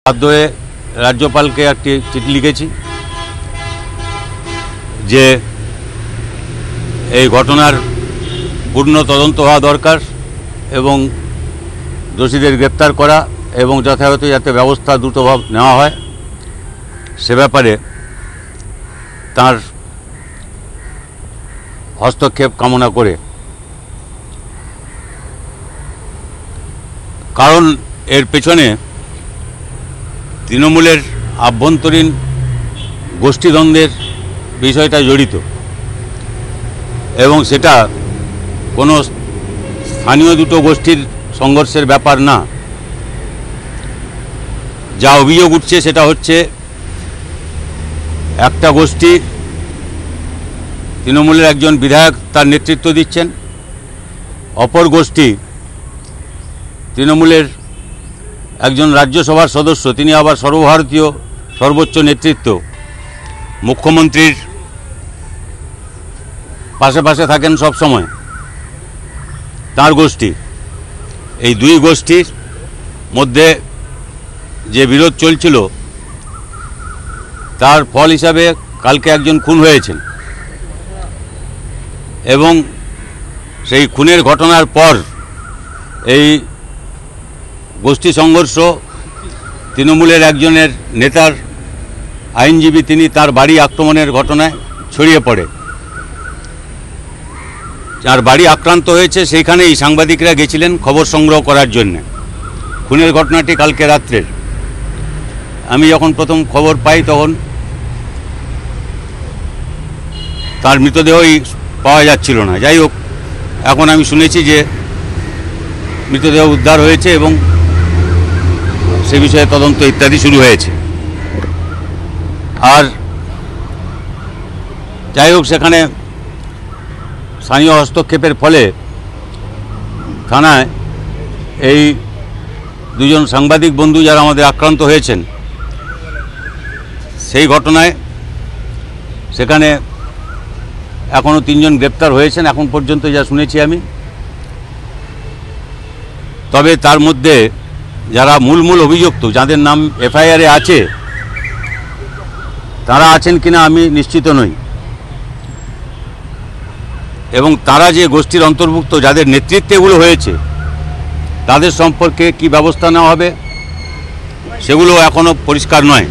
বাধ্য হয়ে রাজ্যপালকে একটি চিঠি লিখেছি যে এই ঘটনার পূর্ণ তদন্ত হওয়া দরকার এবং দোষীদের গ্রেপ্তার করা এবং যথাযথ যাতে ব্যবস্থা দ্রুতভাবে নেওয়া হয় সে ব্যাপারে তার হস্তক্ষেপ কামনা করে। কারণ এর পেছনে তৃণমূলের আভ্যন্তরীণ গোষ্ঠীদ্বন্দ্বের বিষয়টা জড়িত এবং সেটা কোনো স্থানীয় দুটো গোষ্ঠীর সংঘর্ষের ব্যাপার না। যা অভিযোগ উঠছে সেটা হচ্ছে একটা গোষ্ঠী তৃণমূলের একজন বিধায়ক তার নেতৃত্ব দিচ্ছেন, অপর গোষ্ঠী তৃণমূলের একজন রাজ্যসভার সদস্য, তিনি আবার সর্বভারতীয় সর্বোচ্চ নেতৃত্ব মুখ্যমন্ত্রীর পাশে পাশে থাকেন সব সময়, তার গোষ্ঠী। এই দুই গোষ্ঠীর মধ্যে যে বিরোধ চলছিল তার ফল হিসাবে কালকে একজন খুন হয়েছেন এবং সেই খুনের ঘটনার পর এই গোষ্ঠী সংঘর্ষ তৃণমূলের একজনের নেতার আইনজীবী তিনি তার বাড়ি আক্রমণের ঘটনায় ছড়িয়ে পড়ে। যার বাড়ি আক্রান্ত হয়েছে সেইখানেই সাংবাদিকরা গেছিলেন খবর সংগ্রহ করার জন্য। খুনের ঘটনাটি কালকে রাত্রের। আমি যখন প্রথম খবর পাই তখন তার মৃতদেহই পাওয়া যাচ্ছিল না। যাই হোক, এখন আমি শুনেছি যে মৃতদেহ উদ্ধার হয়েছে এবং সে বিষয়ে তদন্ত ইত্যাদি শুরু হয়েছে। আর যাই হোক, সেখানে স্থানীয় হস্তক্ষেপের ফলে থানায় এই দুজন সাংবাদিক বন্ধু যারা আমাদের আক্রান্ত হয়েছেন সেই ঘটনায় সেখানে এখনও 3 জন গ্রেপ্তার হয়েছেন এখন পর্যন্ত যা শুনেছি আমি। তবে তার মধ্যে যারা মূল অভিযুক্ত, যাদের নাম এফআইআরে আছে, তারা আছেন কিনা আমি নিশ্চিত নই এবং তারা যে গোষ্ঠীর অন্তর্ভুক্ত যাদের নেতৃত্বে এগুলো হয়েছে তাদের সম্পর্কে কি ব্যবস্থা নেওয়া হবে সেগুলো এখনও পরিষ্কার নয়।